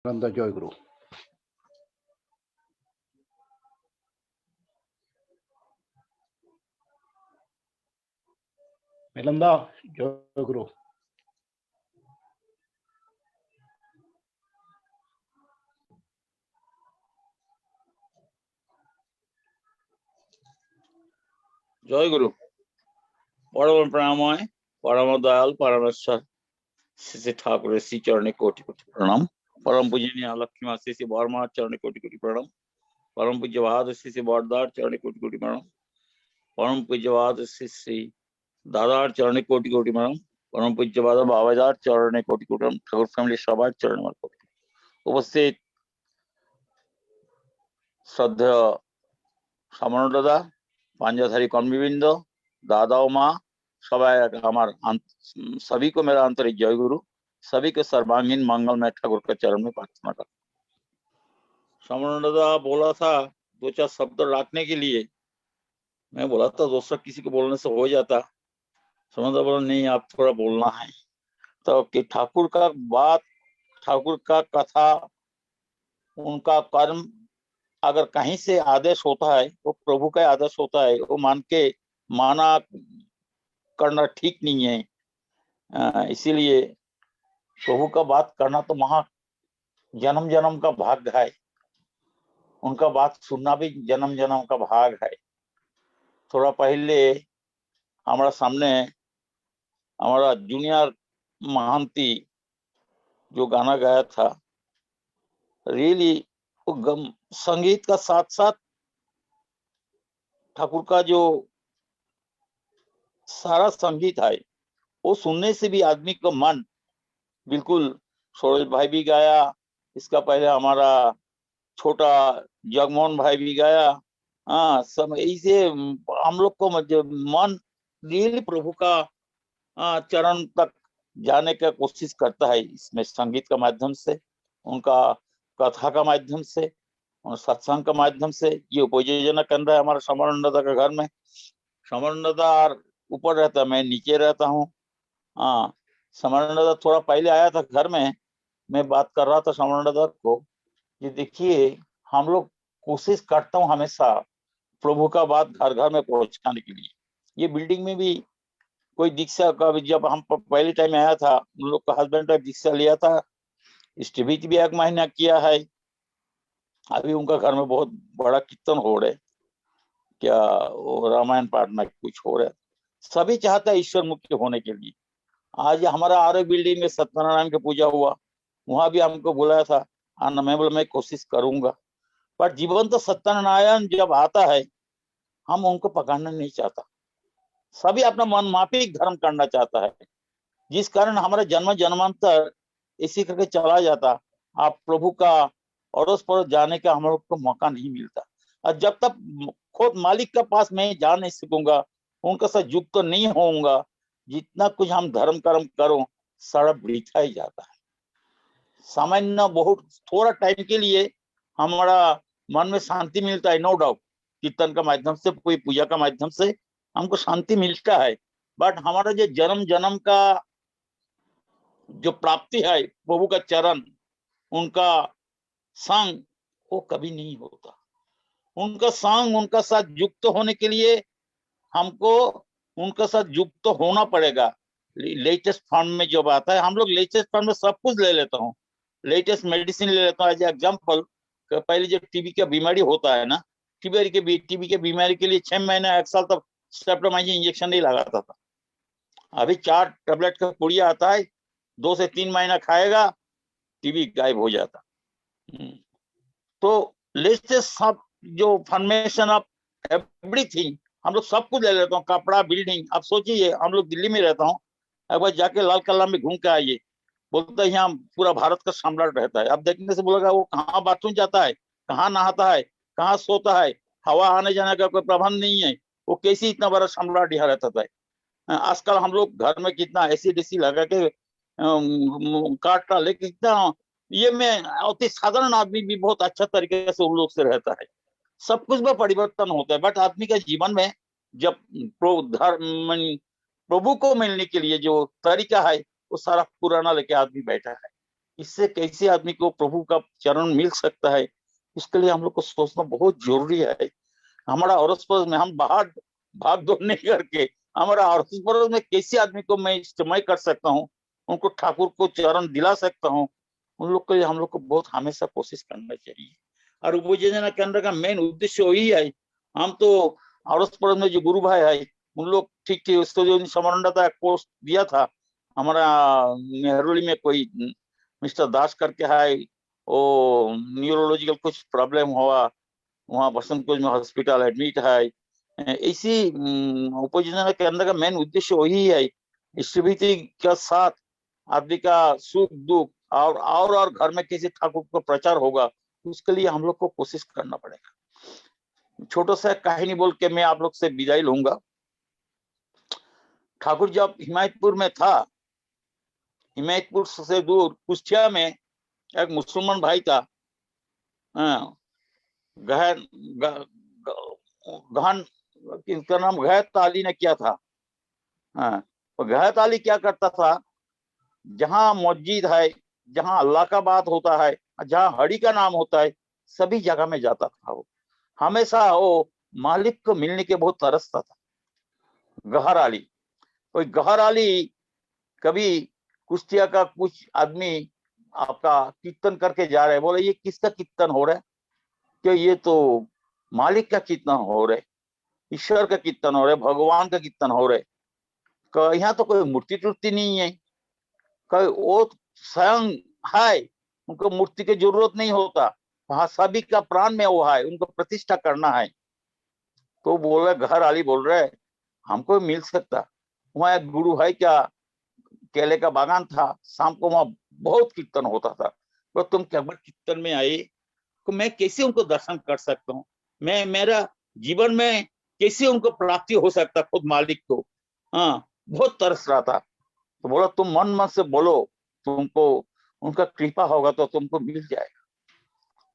नंदा जय गुरु। मिलंदा जय गुरु। जय गुरु। परम प्रेममय परम दयाल परमेश्वर श्री ठाकुर श्री चरणे कोटि कोटि प्रणाम। परम पूजनीय लक्ष्मी श्री वर्मा चरणे कोटि कोटि प्रणाम। परम पूज्यवाद श्री बरदार चरणे कोटि कोटि प्रणाम। परम पूज्यवाद श्री दादार चरणे कोटि कोटि प्रणाम। परम पूज्यवाद बाबाजार चरणे कोटि कोटि प्रणाम। ठाकुर फैमिली सबार चरण उपस्थित श्रद्धेय सामरण दादा, पांजाधारी कर्मीवृंद, दादा और माँ सभी को मेरा आंतरिक जय गुरु। सभी के सर्वांगीण मंगल में ठाकुर के चरण में प्रार्थना कर। सामरण दादा बोला था दो चार शब्द रखने के लिए, मैं बोला था दूसरा किसी को बोलने से हो जाता। सामरण दादा बोला नहीं आप थोड़ा बोलना है। तो कि ठाकुर का बात, ठाकुर का कथा, उनका कर्म अगर कहीं से आदेश होता है तो प्रभु का आदेश होता है, वो माना करना ठीक नहीं है। इसीलिए प्रभु का बात करना तो महा जन्म जन्म का भाग्य है, उनका बात सुनना भी जन्म जन्म का भाग है। थोड़ा पहले हमारा सामने हमारा जूनियर महांती जो गाना गाया था, रियली वो संगीत का साथ साथ ठाकुर का जो सारा संगीत है वो सुनने से भी आदमी का मन बिल्कुल। सौरज भाई भी गाया, इसका पहले हमारा छोटा जगमोहन भाई भी गाया। हाँ, सब ऐसे हम लोग को मन रियली प्रभु का चरण तक जाने का कोशिश करता है। इसमें संगीत का माध्यम से, उनका कथा का माध्यम से और सत्संग का माध्यम से ये उपयोजना कर रहा है हमारा समरण दादा का घर में। समरण दादा ऊपर रहता है, मैं नीचे रहता हूँ। हाँ, समरण दादा थोड़ा पहले आया था घर में, मैं बात कर रहा था समरण दादा को कि देखिए हम लोग कोशिश करता हूँ हमेशा प्रभु का बात घर घर में पहुंचाने के लिए। ये बिल्डिंग में भी कोई दीक्षा का, जब हम पहले टाइम आया था उन लोग का हस्बैंड का दीक्षा लिया था, स्टीविच भी 1 महीना किया है। अभी उनका घर में बहुत बड़ा कीर्तन हो रहा है, क्या वो रामायण पाठना कुछ हो रहा है। सभी चाहता है ईश्वर मुक्ति होने के लिए। आज हमारा आरोग्य बिल्डिंग में सत्यनारायण की पूजा हुआ, वहां भी हमको बुलाया था आना। मैं बोला मैं कोशिश करूंगा, पर जीवन तो सत्यनारायण जब आता है हम उनको पकड़ना नहीं चाहता। सभी अपना मन माफिक धर्म करना चाहता है, जिस कारण हमारा जन्म जन्मांतर इसी करके चला जाता। आप प्रभु का अड़ोस पड़ोस जाने का हम लोग को मौका नहीं मिलता। और जब तक खुद मालिक के पास मैं जा नहीं सकूंगा, उनके साथ युक्त तो नहीं होऊंगा, जितना कुछ हम धर्म कर्म करो सारा वृथा ही जाता है। सामान्य बहुत थोड़ा टाइम के लिए हमारा मन में शांति मिलता है, नो डाउट। कीर्तन का माध्यम से, कोई पूजा का माध्यम से हमको शांति मिलता है, बट हमारा जो जन्म जन्म का जो प्राप्ति है प्रभु का चरण, उनका संग, वो कभी नहीं होता। उनका संग, उनका साथ युक्त होने के लिए हमको उनका साथ युक्त होना पड़ेगा। लेटेस्ट फॉर्म में जब आता है, हम लोग लेटेस्ट फॉर्म में सब कुछ ले लेता हूँ, लेटेस्ट मेडिसिन ले लेता हूँ। एज एग्जाम्पल, पहले जब टीबी का बीमारी होता है ना, टीबी के बीमारी के लिए 6 महीना 1 साल तक स्ट्रेप्टोमाइसिन इंजेक्शन नहीं लगाता था। अभी 4 टेबलेट का पुड़िया आता है, 2 से 3 महीना खाएगा, टीबी गायब हो जाता। तो लेटेस्ट सब जो फॉर्मेशन ऑफ एवरीथिंग हम लोग सब कुछ ले लेता हूँ, कपड़ा, बिल्डिंग। आप सोचिए हम लोग दिल्ली में रहता हूँ, एक बार जाके लाल किला में घूम के आइए, बोलता है यहाँ पूरा भारत का सम्राट रहता है। अब देखने से बोलेगा वो कहाँ बाथरूम जाता है, कहाँ नहाता है, कहाँ सोता है, हवा आने जाने का कोई प्रबंध नहीं है, वो कैसे इतना बड़ा सम्राट यहाँ रहता था। आजकल हम लोग घर में कितना एसी डीसी लगा के काट का, लेकिन इतना ये में अति साधारण आदमी भी बहुत अच्छा तरीके से उन लोग से रहता है। सब कुछ में परिवर्तन होता है, बट आदमी के जीवन में जब प्रभु को मिलने के लिए जो तरीका है वो सारा पुराना लेके आदमी बैठा है। इससे कैसे आदमी को प्रभु का चरण मिल सकता है, इसके लिए हम लोग को सोचना बहुत जरूरी है। हमारा अड़ोस पड़ोस में हम बाहर भाग दौड़ नहीं करके हमारा अड़ोस पड़ोस में कैसे आदमी को मैं इस्तेमाल कर सकता हूँ, उनको ठाकुर को चरण दिला सकता हूँ, उन लोग के लिए हम लोग को बहुत हमेशा कोशिश करना चाहिए। और उपज योजना केंद्र का मेन उद्देश्य वही है। हम तो अड़ोस पड़ोस में जो गुरु भाई है उन लोग ठीक ठीक उसको जो समरंडता कोर्स दिया था हमारा मेहरोली में कोई मिस्टर दास करके है, वो न्यूरोलॉजिकल कुछ प्रॉब्लम हुआ, वहाँ बसंत कुंज में हॉस्पिटल एडमिट है। इसी उपयोजना के अंदर का मेन उद्देश्य वही है, स्थिति के साथ आदमी का सुख दुख और घर में कैसे ठाकुर का प्रचार होगा, उसके लिए हम लोग को कोशिश करना पड़ेगा। छोटा सा कहानी बोल के मैं आप लोग से विदाई लूंगा। ठाकुर जब हिमायतपुर में था, हिमायतपुर से दूर कुष्ठिया में एक मुसलमान भाई था, गहन गहन किसका नाम गैत अली ने किया था। तो गैत अली क्या करता था, जहां मस्जिद है, जहां अल्लाह का बात होता है, जहां हरि का नाम होता है, सभी जगह में जाता था। वो हमेशा वो मालिक को मिलने के बहुत तरसता था। गहर अली, कोई गहर अली कभी कुष्टिया का कुछ आदमी आपका कीर्तन करके जा रहे, बोले ये किसका कीर्तन हो रहा है, कि ये तो मालिक का कीर्तन हो रहे, ईश्वर का कीर्तन हो रहे, भगवान का कीर्तन हो रहे, यहाँ तो कोई मूर्ति टूर्ति नहीं है, कोई वो स्वयं है, उनको मूर्ति की जरूरत नहीं होता, वहां सभी का प्राण में वो है, उनको प्रतिष्ठा करना है। तो बोल रहे घर वाली बोल रहे हमको मिल सकता, वहां एक गुरु है क्या, केले का बागान था, शाम को वहां बहुत कीर्तन होता था, तो तुम क्या कीर्तन में आए, तो मैं कैसे उनको दर्शन कर सकता हूँ, मैं मेरा जीवन में कैसे उनको प्राप्ति हो सकता खुद मालिक को। हाँ, बहुत तरस रहा था। तो बोला तुम मन मन से बोलो, तुमको उनका कृपा होगा तो तुमको मिल जाएगा।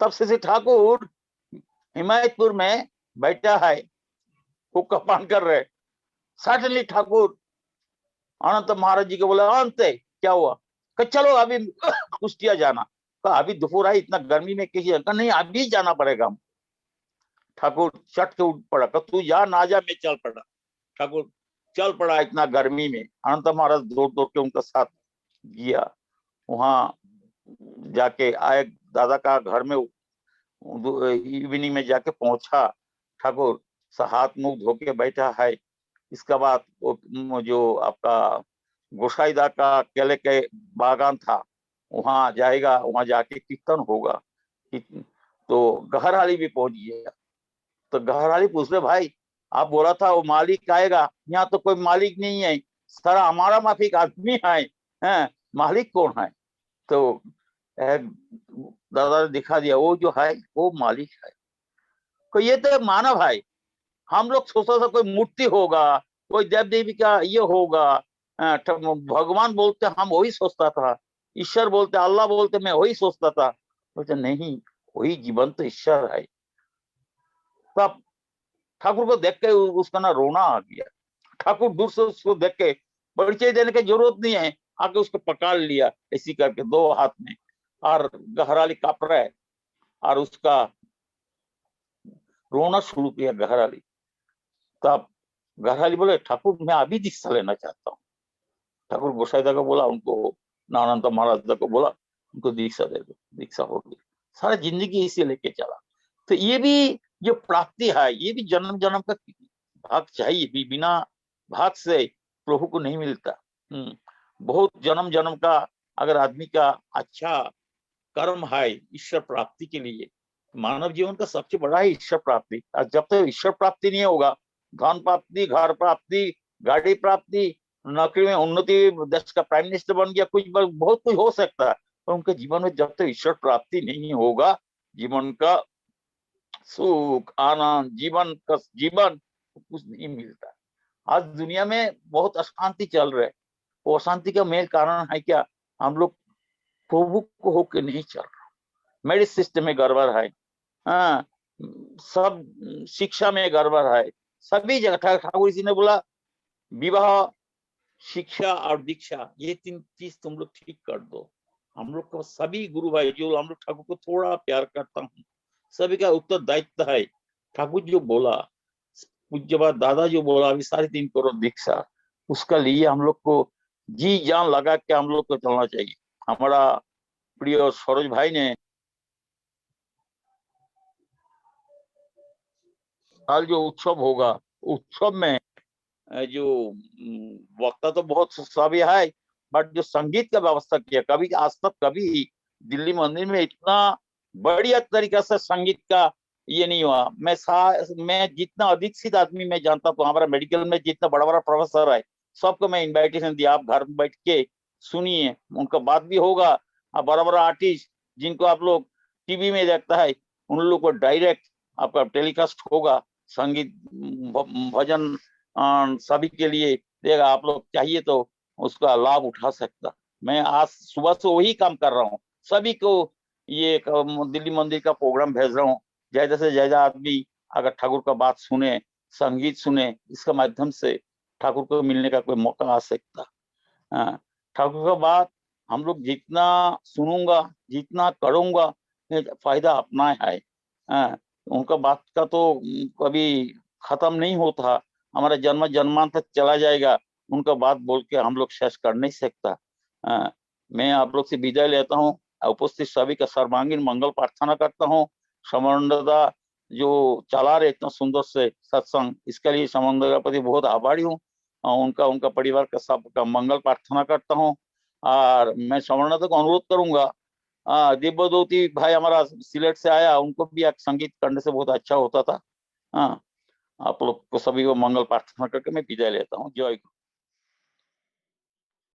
तब से ठाकुर हिमायतपुर में बैठा है, हुक्का पान कर रहे। सडनली ठाकुर अनंत महाराज जी को बोला अनंत क्या हुआ, कि चलो अभी कुष्टिया जाना। कहा अभी दोपहर आई, इतना गर्मी में कैसे, नहीं अभी जाना पड़ेगा हम। ठाकुर चट के उठ पड़ा, तू जा ना जा, मैं चल पड़ा। ठाकुर चल पड़ा इतना गर्मी में, अनंत महाराज दौड़ दौड़ के उनका साथ गया। वहां जाके आए, दादा का घर में इवनिंग में जाके पहुंचा। ठाकुर हाथ मुंह धो के बैठा है। इसके बाद वो जो आपका गोसाईदा का केले के बागान था, वहां जाएगा, वहां जाके कीर्तन होगा। तो गहरहाली भी पहुंच गया। तो गहरहाली पूछ रहे भाई आप बोला था वो मालिक आएगा, यहाँ तो कोई मालिक नहीं है, सारा हमारा माफिक आदमी है, मालिक कौन है। तो दादा ने दिखा दिया, वो जो है वो मालिक है। तो ये तो मानव है, हम लोग सोचता था कोई मूर्ति होगा, कोई देव देवी का ये होगा, भगवान बोलते हम वही सोचता था, ईश्वर बोलते अल्लाह बोलते मैं वही सोचता था। बोलते नहीं, वही जीवंत ईश्वर है। तब ठाकुर को देख के उसका ना रोना आ गया। ठाकुर दूर से उसको देख के, परिचय देने की जरूरत नहीं है, आके उसको पकड़ लिया ऐसी करके दो हाथ में, और गहराली कांप रहा है, और उसका रोना शुरू किया गहराली। तब गहराली बोले ठाकुर मैं अभी दीक्षा लेना चाहता हूँ। ठाकुर गोसाईदा को बोला, उनको नानंद महाराज को बोला उनको दीक्षा दे दो, दीक्षा हो गई। सारा जिंदगी इसे लेके चला। तो ये भी जो प्राप्ति है, ये भी जन्म जन्म का भाग चाहिए, भी बिना भाग से प्रभु को नहीं मिलता। बहुत जन्म जन्म का अगर आदमी का अच्छा कर्म है ईश्वर प्राप्ति के लिए, मानव जीवन का सबसे बड़ा है ईश्वर प्राप्ति। और जब तक ईश्वर प्राप्ति नहीं होगा, धन प्राप्ति, घर प्राप्ति, गाड़ी प्राप्ति, नौकरी में उन्नति, देश का प्राइम मिनिस्टर बन गया, कुछ बहुत कुछ हो सकता है, पर उनके जीवन में जब तक ईश्वर प्राप्ति नहीं होगा, जीवन का सुख आनंद, जीवन कुछ नहीं मिलता। आज दुनिया में बहुत अशांति चल रहा है, वो अशांति का मेन कारण है क्या, हम लोग प्रभु को होकर नहीं चल रहा। मेडिकल सिस्टम में गड़बड़ है, सब शिक्षा में गड़बड़ है, सभी जगह। ठाकुर जी ने बोला विवाह, शिक्षा और दीक्षा, ये तीन चीज तुम लोग ठीक कर दो, हम लोग का सभी गुरु भाई जो हम लोग ठाकुर को थोड़ा प्यार करता हूँ, सभी का उत्तरदायित्व है। ठाकुर जो बोला, पूज्य बात दादा जो बोला अभी 3.5 करोड़ दीक्षा, उसका लिए हम लोग को जी जान लगा के हम लोग को चलना चाहिए। हमारा प्रिय सरोज भाई ने कल जो उत्सव होगा, उत्सव में जो वक्ता तो बहुत सभी है, बट जो संगीत का व्यवस्था किया, कभी आज तक कभी दिल्ली मंदिर में इतना बढ़िया तरीका से संगीत का ये नहीं हुआ। मैं जितना अधिक आदमी मैं जानता हूँ, हमारा मेडिकल में जितना बड़ा बड़ा प्रोफेसर है, सबको मैं इनविटेशन दिया, आप घर में बैठ के सुनिए, उनका बात भी होगा। बड़ा बड़ा आर्टिस्ट जिनको आप लोग टीवी में देखता है, उन लोग को डायरेक्ट आपका टेलीकास्ट होगा, संगीत भजन सभी के लिए देगा। आप लोग चाहिए तो उसका लाभ उठा सकता। मैं आज सुबह से वही काम कर रहा हूँ, सभी को ये दिल्ली मंदिर का प्रोग्राम भेज रहा हूँ। ज्यादा से ज्यादा आदमी अगर ठाकुर का बात सुने, संगीत सुने, इसका माध्यम से ठाकुर को मिलने का कोई मौका आ सकता। ठाकुर का बात हम लोग जितना सुनूंगा, जितना करूंगा, फायदा अपना है। उनका बात का तो कभी खत्म नहीं होता, हमारा जन्म जन्मांत तक चला जाएगा। उनका बात बोल के हम लोग शेष कर नहीं सकता। मैं आप लोग से विदाय लेता हूँ, उपस्थित सभी का सर्वांगीण मंगल प्रार्थना करता हूँ। समन्वयदा जो चला रहे इतना सुंदर से सत्संग, इसके लिए समन्वय प्रति बहुत आभारी हूँ। उनका परिवार का सबका मंगल प्रार्थना करता हूँ। और मैं समन्वयता को अनुरोध करूंगा, दिव्यज्योति भाई हमारा सिलेट से आया, उनको भी एक संगीत करने से बहुत अच्छा होता था। आप लोग को सभी को मंगल प्रार्थना करके मैं विदाय लेता हूँ। जय गुरु।